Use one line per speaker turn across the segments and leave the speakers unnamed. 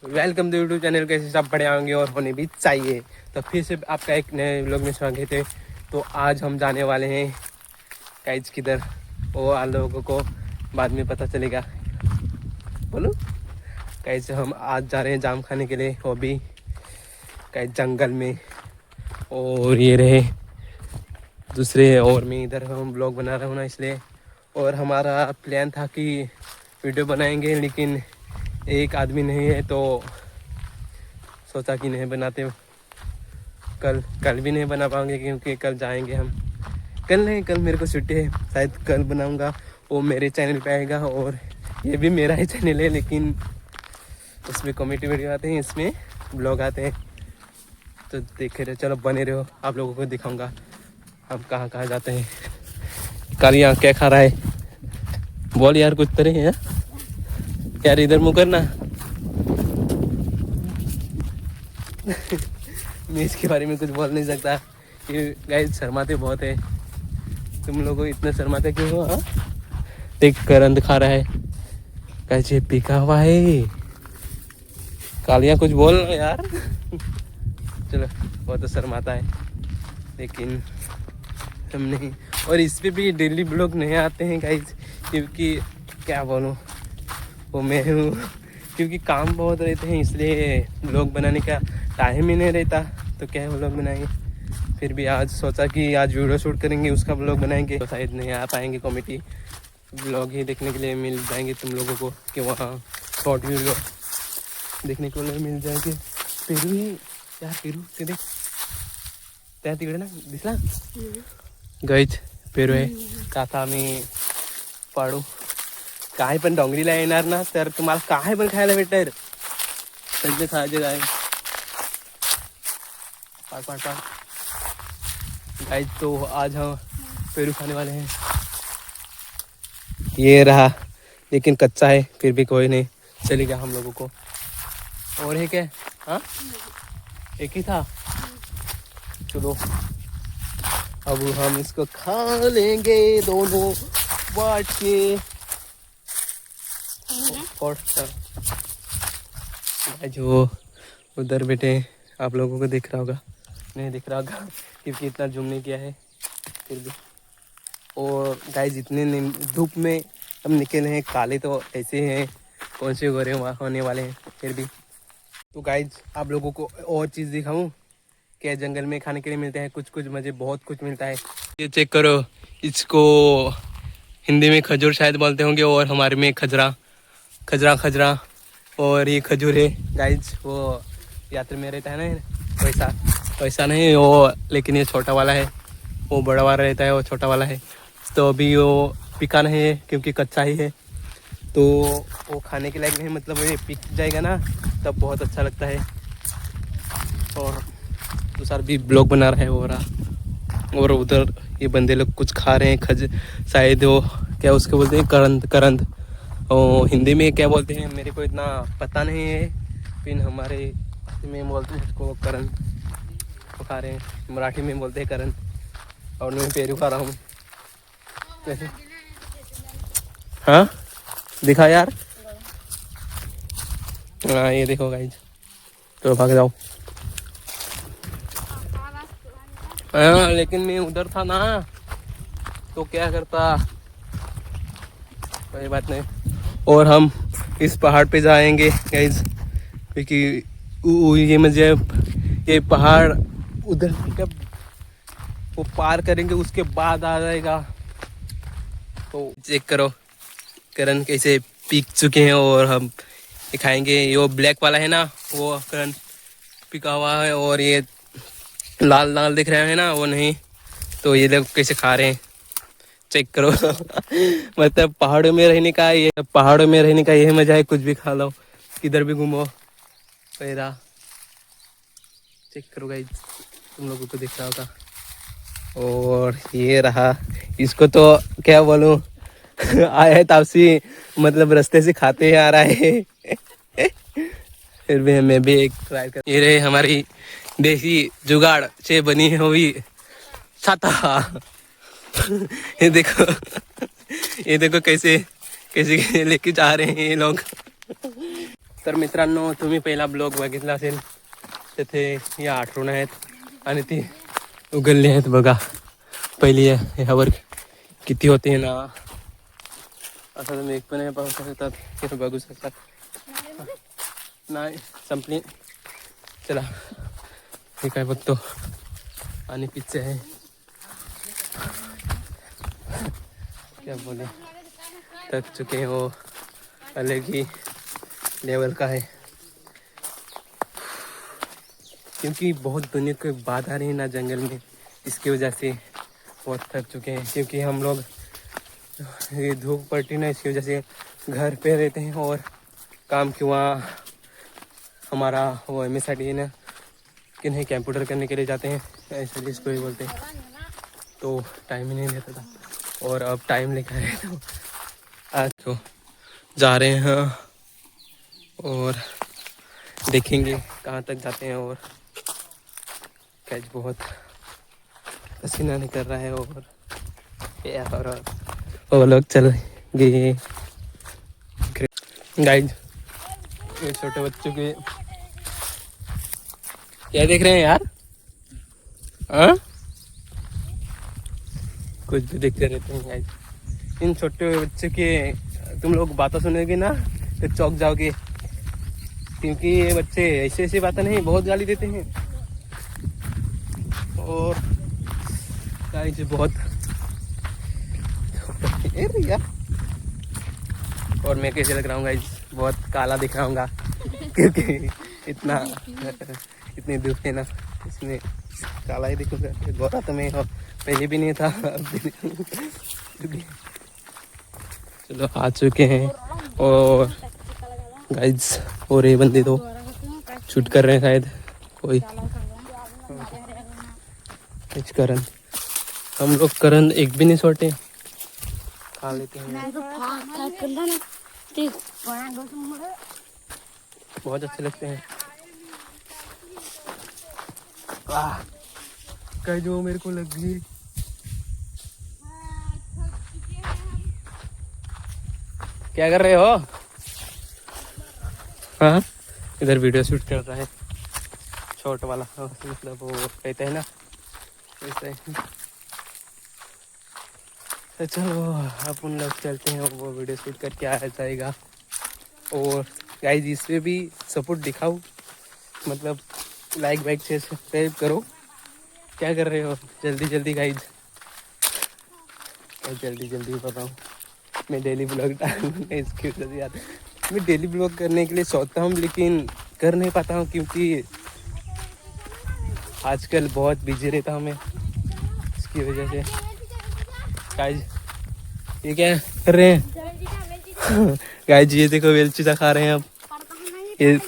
Welcome to YouTube channel. कैसे सब बढ़िया होंगे और होने भी चाहिए। तो फिर से आपका एक नए व्लॉग में स्वागत है। तो आज हम जाने वाले हैं गाइस किधर, वो आप लोगों को बाद में पता चलेगा। बोलो कैसे हम आज जा रहे हैं जाम खाने के लिए, वो भी गाइस जंगल में। और ये रहे दूसरे, और मैं इधर हम ब्लॉग बना रहा हूँ ना इसलिए। और हमारा प्लान था कि वीडियो बनाएंगे, लेकिन एक आदमी नहीं है तो सोचा कि नहीं बनाते। कल भी नहीं बना पाएंगे क्योंकि कल जाएंगे हम। कल नहीं, कल मेरे को छुट्टी है, शायद कल बनाऊंगा। वो मेरे चैनल पे आएगा और ये भी मेरा ही चैनल है, लेकिन उसमें कॉमेडी वीडियो आते हैं, इसमें ब्लॉग आते हैं। तो देखे रहे, चलो बने रहो, आप लोगों को दिखाऊंगा हम कहाँ कहाँ जाते हैं। कल यहाँ क्या खा रहा है, बोल यार कुछ तरह है यार, इधर मुँह करना। मैं इसके बारे में कुछ बोल नहीं सकता कि गाइस शर्माते बहुत है। तुम लोगों इतना शर्माते क्यों हो? हाँ, देख करंद खा रहा है, कैसे पीका हुआ है। कालिया कुछ बोल यार। चलो, वो तो शर्माता है, लेकिन हम नहीं। और इस पे भी डेली ब्लॉग नहीं आते हैं गाइस, क्योंकि क्या बोलूँ, वो मैं हूँ, क्योंकि काम बहुत रहते हैं इसलिए ब्लॉग बनाने का टाइम ही नहीं रहता। तो क्या ब्लॉग बनाएंगे। फिर भी आज सोचा कि आज वीडियो शूट करेंगे, उसका ब्लॉग बनाएंगे। तो शायद नहीं आ पाएंगे, कॉमेडी ब्लॉग ही देखने के लिए मिल जाएंगे तुम लोगों को, कि वहाँ शॉर्ट वीडियो देखने को लिए मिल जाएंगे। पेरू ही यार, पेरू ते देख त्या तिकडे ना दिसला गाईच पेरू आहे. का आता आम्ही पाडू काय पण डोंगरीला येणार ना, तर तुम्हाला काय पण खायला भेटेल. सगळे खायचे आहे. गाइस तो आज हम पेरू खाने वाले हैं। ये रहा, लेकिन कच्चा है, फिर भी कोई नहीं, चलेगा हम लोगों को। और है क्या? हाँ, एक ही था। चलो अब हम इसको खा लेंगे दोनों बांट के। और जो उधर बैठे आप लोगों को दिख रहा होगा, नहीं दिख रहा होगा क्योंकि इतना जूम नहीं किया है, फिर भी। और गाइस इतने धूप में हम निकले हैं, काले तो ऐसे हैं, कौन से गोरे होने वाले हैं फिर भी। तो गाइस आप लोगों को और चीज़ दिखाऊं क्या जंगल में खाने के लिए मिलते हैं, कुछ कुछ मज़े, बहुत कुछ मिलता है। ये चेक करो, इसको हिंदी में खजूर शायद बोलते होंगे, और हमारे में खजरा खजरा खजरा। और ये खजूर है गाइस, वो यात्रा में रहता है ना, वैसा वैसा नहीं वो, लेकिन ये छोटा वाला है, वो बड़ा वाला रहता है, वो छोटा वाला है। तो अभी वो पिका नहीं है क्योंकि कच्चा ही है, तो वो खाने के लायक नहीं, मतलब ये पिक जाएगा ना तब बहुत अच्छा लगता है। और दूसरा भी ब्लॉग बना रहा है वो रहा। और उधर ये बंदे लोग कुछ खा रहे हैं, शायद वो क्या उसके बोलते हैं, करंद करंद। और हिंदी में क्या बोलते हैं मेरे को इतना पता नहीं है, फिर हमारे में बोलते हैं उसको करंद। वो खा रहे हैं, मराठी में बोलते हैं करंद, और मैं पेरू खा रहा हूँ। हाँ दिखा यार, हाँ ये देखो गाइज, तो भाग जाओ। हाँ लेकिन मैं उधर था ना, तो क्या करता, कोई बात नहीं। और हम इस पहाड़ पे जाएंगे गाइज, क्योंकि ये मुझे ये पहाड़ उधर जब वो पार करेंगे उसके बाद आ जाएगा। तो चेक करो करण कैसे पीक चुके हैं, और हम दिखाएंगे। ये वो ब्लैक वाला है ना, वो करण पिका हुआ है, और ये लाल लाल दिख रहे हैं ना, वो नहीं। तो ये लोग कैसे खा रहे हैं चेक करो। मतलब पहाड़ों में रहने का ये मजा है, कुछ भी खा लो, किधर भी घूमो। पैरा चेक करो गाइस, तुम लोगों को दिख रहा होगा। और ये रहा, इसको तो क्या बोलूं, आया है तापसी, मतलब रास्ते से खाते आ रहा है। फिर भी मैं भी एक ट्राई कर। ये रहे हमारी देसी जुगाड़ से बनी हुई छाता। ये देखो, ये देखो कैसे कैसे लेके जा रहे हैं ये लोग। तर मित्रांनो, तुम्ही पहिला ब्लॉग बघितला असेल. तिथे या आठवण आहेत आणि ती उघडली आहेत बघा. पहिली ह्यावर किती होते ना, असं तुम्ही एक पण पाहू शकतात, हे बघू शकतात. नाही संपली. चला हे काय बघतो. आणि पिच्चे आहे, क्या बोले, थक चुके हो, अलग ही लेवल का है. क्योंकि बहुत दुनिया के बाद आ रही है ना जंगल में, इसकी वजह से बहुत थक चुके हैं. क्योंकि हम लोग ये धूप पड़ती ना, इसकी वजह से घर पे रहते हैं और काम किंवा हमारा वो MSIT है ना कि नहीं, कंप्यूटर करने के लिए जाते हैं, ऐसे जिसको ही बोलते हैं. तो टाइम ही नहीं रहता था और अब टाइम लेकर आए तो आज तो जा रहे हैं और देखेंगे कहाँ तक जाते हैं. और कैच बहुत पसीना निकल रहा है और वो लोग चल गए. गाइड, ये छोटे बच्चों के क्या देख रहे हैं यार? हाँ, कुछ भी देखते रहते हैं गाइड. इन छोटे बच्चों के तुम लोग बातें सुनोगे ना तो चौंक जाओगे. क्योंकि ये बच्चे ऐसे ऐसे बातें नहीं, बहुत गाली देते हैं. और गाइस बहुत यार. और मैं कैसे लग रहा हूँ गाइस? बहुत काला दिख रहा हूँ क्योंकि इतनी धूप है ना, इसमें काला ही दिखूंगा. गोरा तो मैं पहले भी नहीं था, अब भी नहीं. चलो आ चुके हैं और गाइस, और ये बंदे तो शूट कर रहे हैं शायद कोई. करण, हम लोग करण एक भी नहीं छोटे खा लेते हैं. बहुत अच्छे लगते हैं. कहीं जो मेरे को लग गई. क्या कर रहे हो? हाँ, इधर वीडियो शूट कर रहा है छोट वाला, मतलब वो कहते हैं ना वैसे. तो चलो अपन लोग चलते हैं, वो वीडियो शूट करके आ जाएगा. और गाइस इसमें भी सपोर्ट दिखाओ, मतलब लाइक वाइक से सब्सक्राइब करो. क्या कर रहे हो? जल्दी जल्दी गाइस, जल्दी जल्दी बताओ. मैं डेली ब्लॉग डालूंगा इसकी वजह से यार. मैं डेली ब्लॉग करने के लिए सोचता हूँ लेकिन कर नहीं पाता हूँ क्योंकि आजकल बहुत बिजी रहता हूँ मैं, इसकी वजह से. गाइस ये क्या कर रहे हैं? गाइस ये देखो वेलचीजा खा रहे हैं अब. ये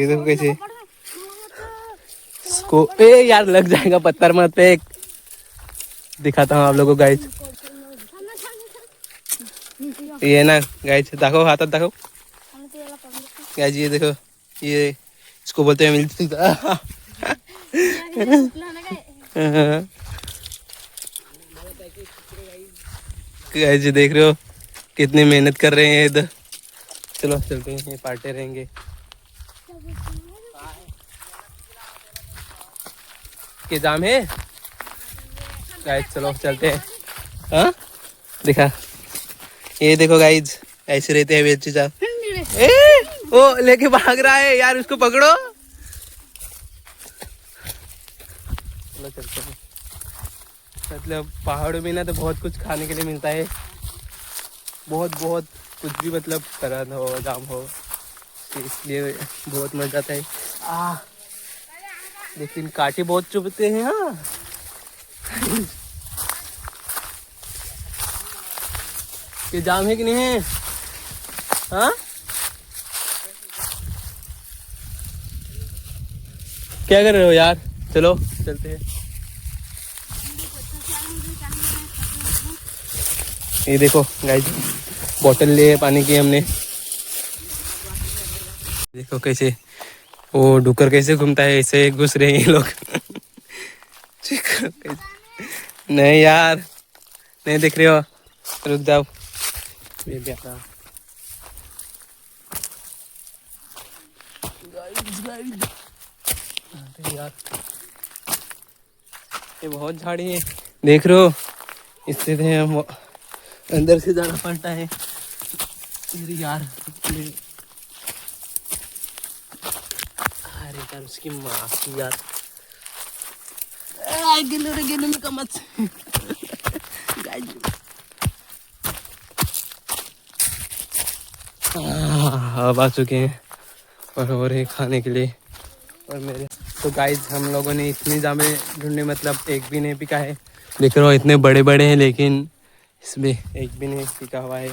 देखो कैसे इसको, ए यार लग जाएगा, पत्थर मत फेंक. दिखाता हूँ आप लोगों को गाइस. ये ना गाइस, देखो हाथ देखो गाइस, ये देखो, ये इसको बोलते हैं मिलती. गाइस ये देख रहे हो कितनी मेहनत कर रहे हैं इधर. चलो चलते हैं, पार्टे रहेंगे. के जाम है गाइस, चलो चलते हैं. हाँ दिखा, ये देखो गाइस, ऐसे रहते हैं बेची जा. ए वो लेके भाग रहा है यार, उसको पकड़ो. चलो चलते हैं. मतलब पहाड़ों में ना तो बहुत कुछ खाने के लिए मिलता है, बहुत बहुत कुछ भी, मतलब करन हो जाम हो, इसलिए बहुत मजा आता है. लेकिन कांटे बहुत चुभते हैं. हाँ ये जाम है कि नहीं है? हाँ क्या कर रहे हो यार? चलो चलते हैं. ये देखो गाइस, बोतल ले पानी की हमने. देखो कैसे वो डुकर कैसे घूमता है, ऐसे घुस रहे हैं ये लोग. नहीं यार, नहीं देख रहे हो? रुक जाओ. ये देखा अरे यार ये बहुत झाड़ी है, देख रहे हो। इससे थे हम अंदर से जाना पड़ता है। अरे यार अरे यार उसकी माँ की यार गिलो में कमत। अब आ चुके हैं और हो रहे खाने के लिए। और मेरे तो गाइज हम लोगों ने इतनी जामे ढूंढे, मतलब एक भी नहीं पिका है। देख रहे हो इतने बड़े बड़े हैं, लेकिन इसमें एक भी नहीं पिका हुआ है।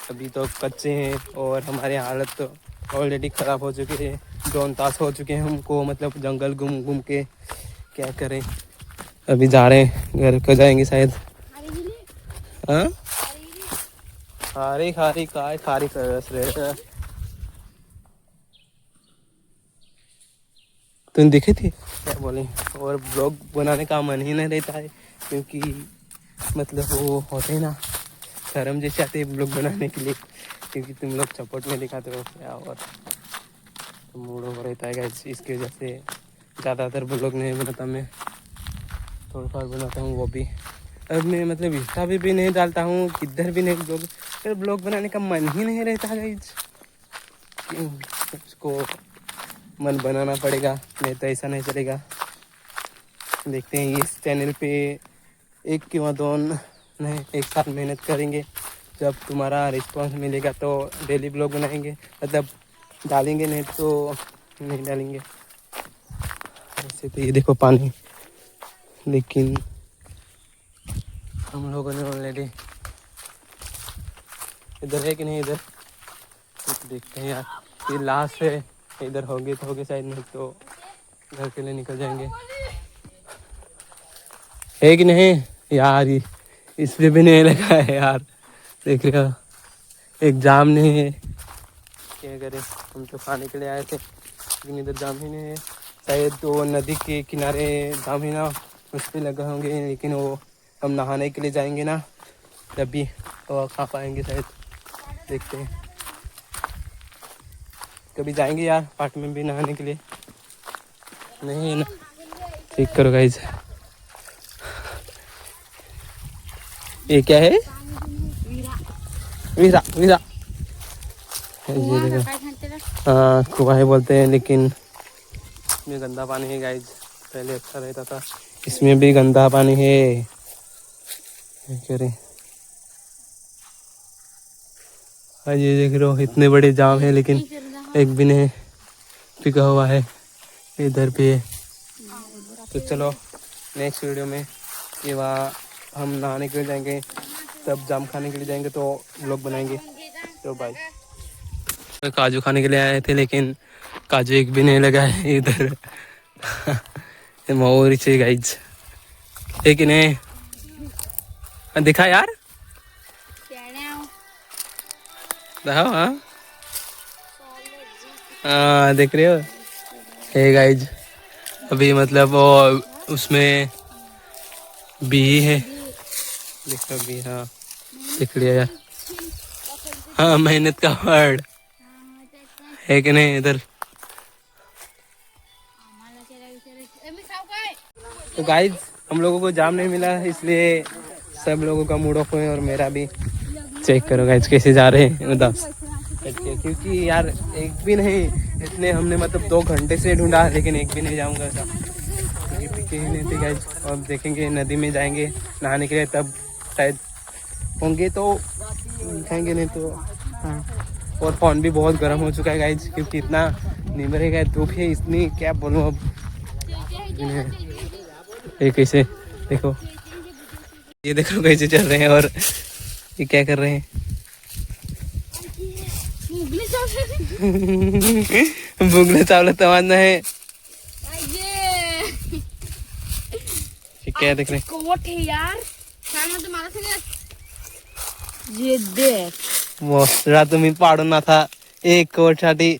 अभी तो कच्चे हैं और हमारी हालत तो ऑलरेडी ख़राब हो चुकी है। 2 तास हो चुके हैं हमको, मतलब जंगल घूम घूम के। क्या करें, अभी जा रहे हैं घर को, जाएंगे शायद। हाँ खारी खारी काय खारी कर रहे। तुम दिखे थे क्या बोले। और ब्लॉग बनाने का मन ही नहीं रहता है, क्योंकि मतलब वो होते हैं ना शर्म जैसे आते हैं ब्लॉग बनाने के लिए, क्योंकि तुम लोग सपोर्ट में दिखाते हो क्या। और तो मूड हो रहता है गाइस, इसकी वजह से ज़्यादातर ब्लॉग नहीं बनाता मैं, थोड़ा थोड़ा बनाता हूँ वो भी। अब मैं मतलब इंस्टा भी नहीं डालता हूँ, किधर भी नहीं ब्लॉग, फिर ब्लॉग बनाने का मन ही नहीं रहता गाइस। उसको मन बनाना पड़ेगा, नहीं तो ऐसा नहीं चलेगा। देखते हैं इस चैनल पे 1 या 2 नहीं 1 साल मेहनत करेंगे, जब तुम्हारा रिस्पांस मिलेगा तो डेली ब्लॉग बनाएंगे, मतलब डालेंगे, नहीं तो नहीं डालेंगे। ऐसे तो ये देखो पानी, लेकिन हम लोगों ने ऑलरेडी इधर है कि नहीं, इधर तो देखते हैं यार। ये लास्ट है, इधर होंगे तो होंगे शायद, नहीं तो घर के लिए निकल जाएंगे। है कि नहीं यार, इस पे भी नहीं लगा है यार, देख रहे हो एग्जाम नहीं है। क्या करें, हम तो खाने के लिए आए थे, लेकिन इधर जाम ही नहीं है। शायद तो नदी के किनारे जाम ही ना उस पर लगा होंगे, लेकिन वो हम नहाने के लिए जाएंगे ना तभी तो खा पाएंगे शायद। देखते हैं, कभी जाएंगे यार पार्ट में भी नहाने के लिए। नहीं है ना, ठीक करो गाइस। ये क्या है, वीरा वीरा ये देखो। हाँ कुआं बोलते हैं, लेकिन इसमें गंदा पानी है गाइज। पहले अच्छा रहता था, इसमें भी गंदा पानी है। क्या करें, आज ये देख रहे हो इतने बड़े जाम है, लेकिन एक भी नहीं पिका हुआ है। इधर भी है। तो चलो नेक्स्ट वीडियो में ये वहाँ हम नहाने के लिए जाएंगे, तब जाम खाने के लिए जाएंगे तो व्लॉग बनाएंगे। तो बाय। काजू खाने के लिए आए थे, लेकिन काजू एक भी नहीं लगा है इधर। मोर चाहिए गाइज, एक नहीं दिखा यार, दिखाओ। हाँ देख रहे हो, हे गाइज अभी मतलब वो उसमें बी है, देख लो बी। हाँ देख लिया यार, हाँ मेहनत का वर्ड है कि नहीं इधर। तो गाइज हम लोगों को जाम नहीं मिला, इसलिए सब लोगों का मूड ऑफ है और मेरा भी। चेक करो गाइज कैसे जा रहे हैं उधर, क्योंकि यार एक भी नहीं, इतने हमने मतलब 2 घंटे से ढूंढा, लेकिन एक भी नहीं जाऊंगा ऐसा, पिके ही नहीं थे गाइज। अब देखेंगे नदी में जाएंगे नहाने के लिए, तब शायद होंगे तो दिखाएंगे, नहीं तो हाँ। और फोन भी बहुत गर्म हो चुका है गाइज, क्योंकि इतना निमरे गए धूप है इतनी, क्या बोलूँ अब। ये कैसे देखो, ये देखो कैसे चल रहे हैं, और ये क्या कर रहे हैं। बुगले चावल तमाना है, क्या देख रहे हैं यार। ये देख वो तुम्हें पाडून ना था 1 कोटीसाठी